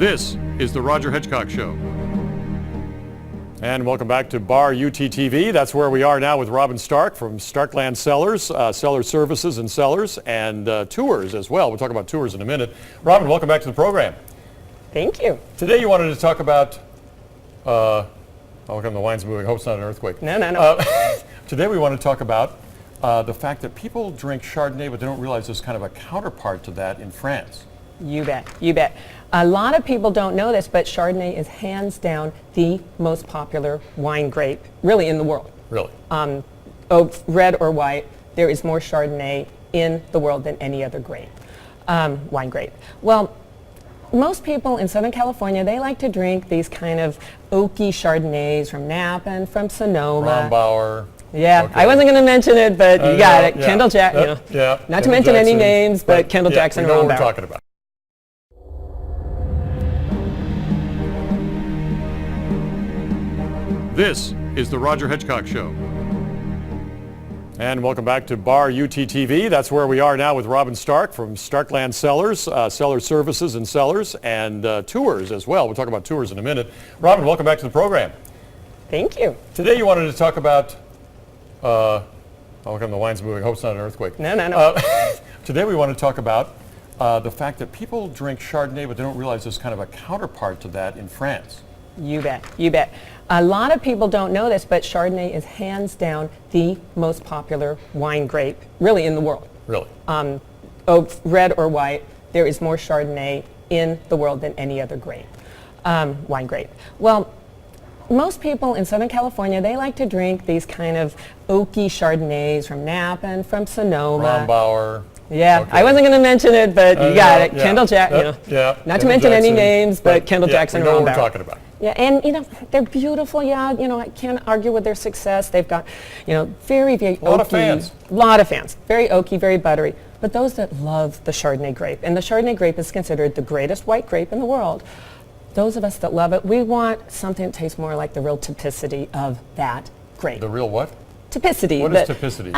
This is the Roger Hedgecock Show. And welcome back to Bar UTTV. That's where we are now with Robin Stark from Starkland Cellars, Cellar Services and Cellars, and tours as well. We'll talk about tours in a minute. Robin, welcome back to the program. Thank you. Today you wanted to talk about, oh, look, the wine's moving. I hope it's not an earthquake. No. Today we want to talk about the fact that people drink Chardonnay, but they don't realize there's kind of a counterpart to that in France. You bet, you bet. A lot of people don't know this, but Chardonnay is hands down the most popular wine grape, really, in the world. Really? Red or white, there is more Chardonnay in the world than any other grape, wine grape. Well, most people in Southern California, they like to drink these kind of oaky Chardonnays from Napa and from Sonoma. Rombauer. Yeah, okay. I wasn't going to mention it, but you got it. Yeah. Kendall Jackson. Yeah. Not to mention any names, but Kendall Jackson. We know what we're talking about. This is the Roger Hedgecock Show. And welcome back to Bar UTTV. That's where we are now with Robin Stark from Starkland Cellars, Cellar Services and Cellars, and tours as well. We'll talk about tours in a minute. Robin, welcome back to the program. Thank you. Today you wanted to talk about, oh, look, the wine's moving. I hope it's not an earthquake. No. Today we want to talk about the fact that people drink Chardonnay, but they don't realize there's kind of a counterpart to that in France. You bet, you bet. A lot of people don't know this, but Chardonnay is hands down the most popular wine grape, really, in the world. Really? Red or white, there is more Chardonnay in the world than any other grape, wine grape. Well, most people in Southern California, they like to drink these kind of oaky Chardonnays from Napa and from Sonoma. Rombauer. Yeah, okay. I wasn't going to mention it, but you got it. Kendall Jackson. Not to mention any names, but Kendall Jackson. We know what we're talking about. Yeah, and they're beautiful. Yeah, I can't argue with their success. They've got, very, very oaky. A lot of fans. Lot of fans. Very oaky, very buttery. But those that love the Chardonnay grape, and the Chardonnay grape is considered the greatest white grape in the world. Those of us that love it, we want something that tastes more like the real typicity of that grape. The real what? Typicity. What is typicity?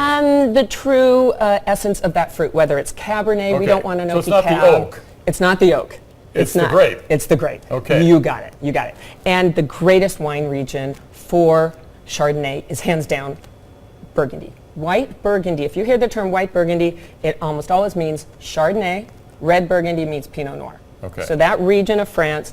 The true essence of that fruit, whether it's Cabernet, okay. We don't want to know. So it's not the oak. It's not the oak. It's the grape. It's the grape. Okay. You got it. And the greatest wine region for Chardonnay is hands down Burgundy. White Burgundy. If you hear the term white Burgundy, it almost always means Chardonnay. Red Burgundy means Pinot Noir. Okay. So that region of France,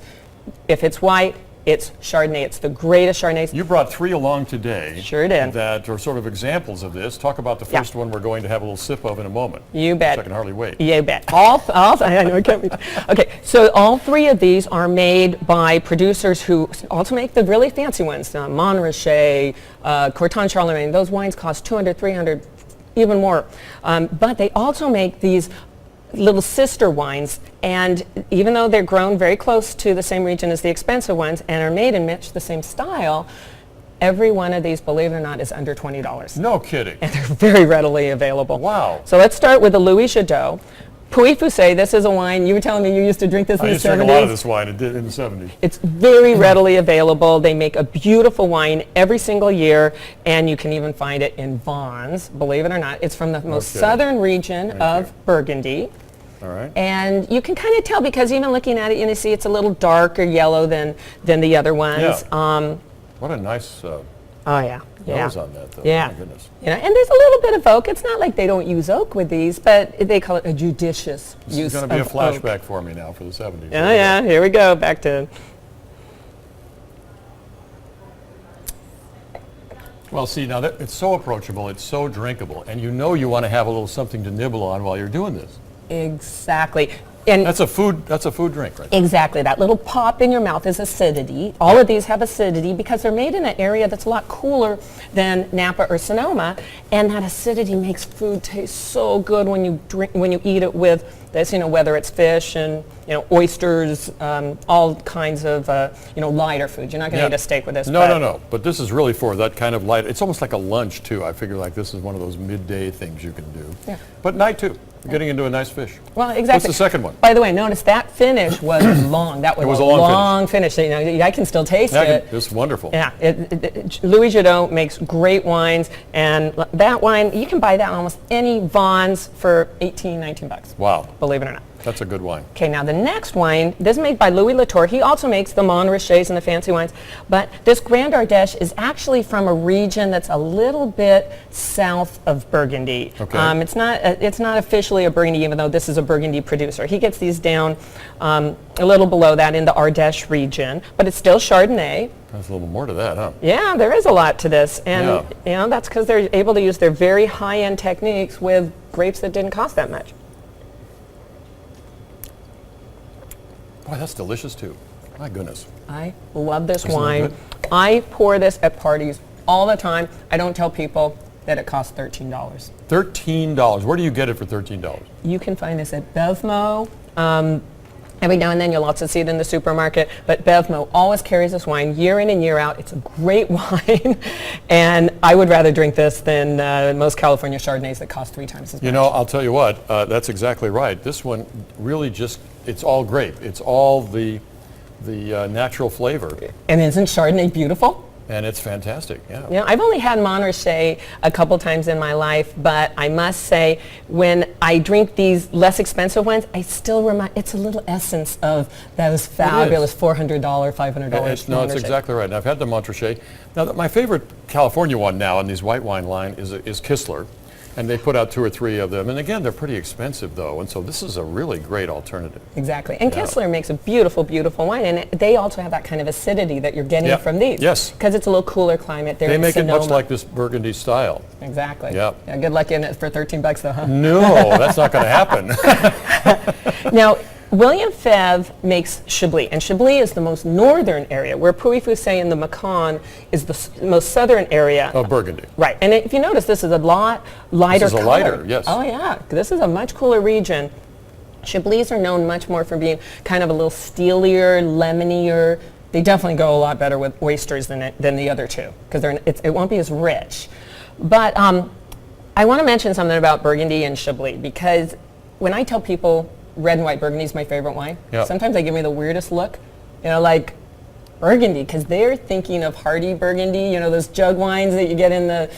if it's white, it's Chardonnay. It's the greatest Chardonnay. You brought 3 along today. Sure did. That are sort of examples of this. Talk about the first one we're going to have a little sip of in a moment. You bet. I can hardly wait. You bet. I know, I can't wait. Okay, so all 3 of these are made by producers who also make the really fancy ones. Montrachet, Corton Charlemagne. Those wines cost $200, $300, even more. But they also make these little sister wines, and even though they're grown very close to the same region as the expensive ones and are made in much the same style, every one of these, believe it or not, is under $20. No kidding. And they're very readily available. Wow. So let's start with the Louis Jadot. Pouilly-Fuissé, this is a wine, you were telling me you used to drink this in the 70s. I used to drink a lot of this wine in the 70s. It's very readily available. They make a beautiful wine every single year, and you can even find it in Vons, believe it or not. It's from the most southern region of Burgundy. All right. And you can kind of tell because even looking at it, you see it's a little darker yellow than the other ones. Yeah. What a nice nose on that, though. Yeah. My goodness. And there's a little bit of oak. It's not like they don't use oak with these, but they call it a judicious use of oak. It's going to be a flashback for me now for the 70s. Oh, yeah. Here we go. Back to... Well, see, now it's so approachable. It's so drinkable. And you want to have a little something to nibble on while you're doing this. Exactly. And that's a food drink, right? Exactly. That little pop in your mouth is acidity. All of these have acidity because they're made in an area that's a lot cooler than Napa or Sonoma, and that acidity makes food taste so good when you eat it with this, whether it's fish and oysters, all kinds of lighter food. You're not going to eat a steak with this. No. But this is really for that kind of light. It's almost like a lunch too. I figure like this is one of those midday things you can do. Yeah. But night too. You're getting into a nice fish. Well, exactly. What's the second one? By the way, notice that finish was long. That was a long finish. I can still taste it. It's wonderful. Yeah. Louis Jadot makes great wines, and that wine, you can buy that in almost any Vons for $18, $19. Wow. Believe it or not. That's a good wine. Okay, now the next wine, this is made by Louis Latour. He also makes the Montrachets and the fancy wines, but this Grand Ardèche is actually from a region that's a little bit south of Burgundy. Okay. It's not officially a Burgundy, even though this is a Burgundy producer. He gets these down a little below that in the Ardèche region, but it's still Chardonnay. There's a little more to that, huh? Yeah, there is a lot to this, and Yeah. you know that's because they're able to use their very high-end techniques with grapes that didn't cost that much. Boy, that's delicious too. My goodness. I love this Isn't that wine. good? I pour this at parties all the time. I don't tell people that it costs $13. $13. Where do you get it for $13? You can find this at Bevmo. Every now and then you'll also see it in the supermarket, but Bevmo always carries this wine year in and year out. It's a great wine, and I would rather drink this than most California Chardonnays that cost 3 times as much. You know, I'll tell you what, that's exactly right. This one really just, it's all grape. It's all the natural flavor, And isn't Chardonnay beautiful? and it's fantastic, yeah. You know, I've only had Montrachet a couple times in my life, but I must say, when I drink these less expensive ones, I still remind, it's a little essence of those fabulous $400, $500 No, it's Montrachet. exactly right. And I've had the Montrachet. Now, my favorite California one now in these white wine line is Kistler. And they put out 2 or 3 of them. And again, they're pretty expensive, though. And so this is a really great alternative. Exactly. And Yeah. Kistler makes a beautiful, beautiful wine. And they also have that kind of acidity that you're getting Yeah. from these. Yes. Because it's a little cooler climate. They're They in make it much Sonoma. like this Burgundy style. Exactly. Yeah. Good luck in it for $13 though, huh? No, that's not going to happen. Now, William Febvre makes Chablis, and Chablis is the most northern area, where Pouilly-Fuissé and the Macon is the most southern area. Of Burgundy. Right, and if you notice, this is a lot lighter This is a color. lighter, yes. Oh yeah, this is a much cooler region. Chablis are known much more for being kind of a little steelier, lemonier. They definitely go a lot better with oysters than the other two, because it won't be as rich. But I want to mention something about Burgundy and Chablis, because when I tell people red and white Burgundy is my favorite wine, Yeah. sometimes they give me the weirdest look, you know, like Burgundy, because they're thinking of hardy Burgundy, you know, those jug wines that you get in the,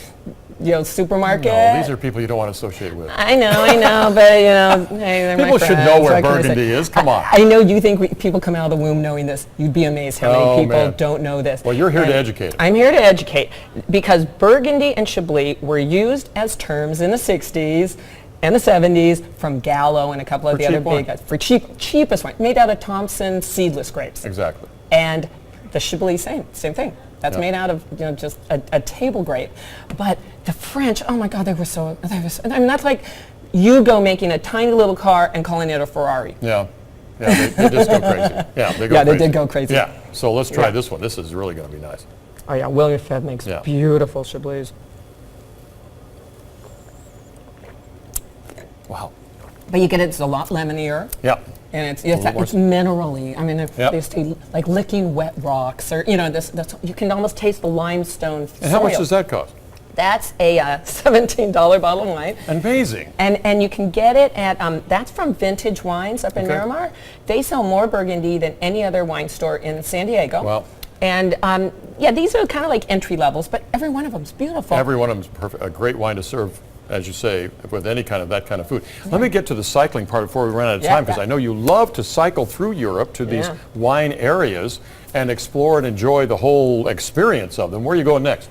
you know, supermarket. No, these are people you don't want to associate with. I know, but you know, hey, they're my People should friends, know where what can I say? Burgundy is. Come on. I know you think people come out of the womb knowing this. You'd be amazed how Oh, many people man. don't know this. Well, you're here to And educate. I'm here to educate, because Burgundy and Chablis were used as terms in the 60s and the 70s from Gallo and a couple of For the other cheap wine. big guys. For cheapest wine, made out of Thompson seedless grapes. Exactly. And the Chablis, same thing. That's Yeah. made out of, you know, just a table grape. But the French, oh my God, they were so, I mean, that's like Hugo making a tiny little car and calling it a Ferrari. Yeah. Yeah, they just go crazy. Yeah, they go Yeah, they crazy. did go crazy. Yeah, so let's try Yeah. this one. This is really going to be nice. Oh yeah, William Febvre makes Yeah. beautiful Chablis. Wow. But you get it's a lot lemonier. Yeah. And it's little more minerally. I mean, if Yep. they say like licking wet rocks, or you know, that's you can almost taste the limestone. And how much soil. does that cost? That's a $17 bottle of wine. Amazing. And you can get it at, that's from Vintage Wines up in Okay. Miramar. They sell more Burgundy than any other wine store in San Diego. Wow. And yeah, these are kind of like entry levels, but every one of them's beautiful. Every one of them is perfect. A great wine to serve, as you say, with any kind of that kind of food. Let me get to the cycling part before we run out of Yeah, time, because yeah. I know you love to cycle through Europe to these Yeah. wine areas and explore and enjoy the whole experience of them. Where are you going next?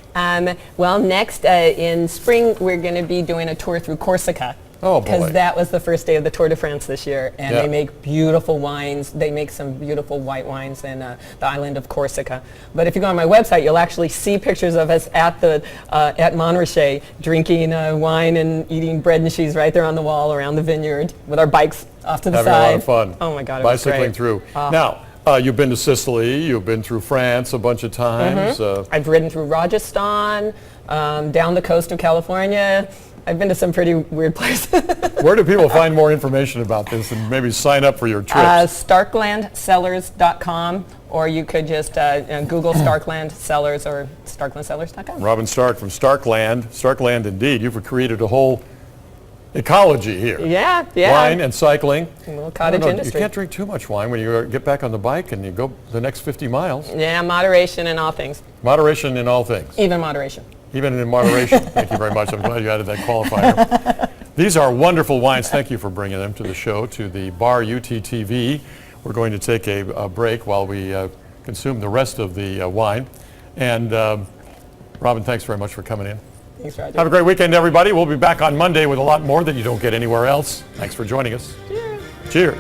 Well, next in spring, we're going to be doing a tour through Corsica. Oh, boy. Because that was the first day of the Tour de France this year, and Yeah. they make beautiful wines. They make some beautiful white wines in the island of Corsica. But if you go on my website, you'll actually see pictures of us at the at Montrachet drinking wine and eating bread and cheese right there on the wall around the vineyard with our bikes off to the Having side. a lot of fun. Oh my God, it was Bicycling great. through. Now, you've been to Sicily, you've been through France a bunch of times. I've ridden through Rajasthan, down the coast of California. I've been to some pretty weird places. Where do people find more information about this and maybe sign up for your trips? StarklandCellars.com, or you could just Google Starkland Cellars or StarklandCellars.com. Robin Stark from Starkland. Starkland, indeed. You've created a whole ecology here. Yeah. Wine and cycling. A little I cottage don't know, industry. You can't drink too much wine when you get back on the bike and you go the next 50 miles. Yeah, moderation in all things. Moderation in all things. Even moderation. Even in moderation. Thank you very much. I'm glad you added that qualifier. These are wonderful wines. Thank you for bringing them to the show, to the bar UTTV. We're going to take a break while we consume the rest of the wine. And Robin, thanks very much for coming in. Thanks, Roger. Have a great weekend, everybody. We'll be back on Monday with a lot more that you don't get anywhere else. Thanks for joining us. Cheers. Cheers.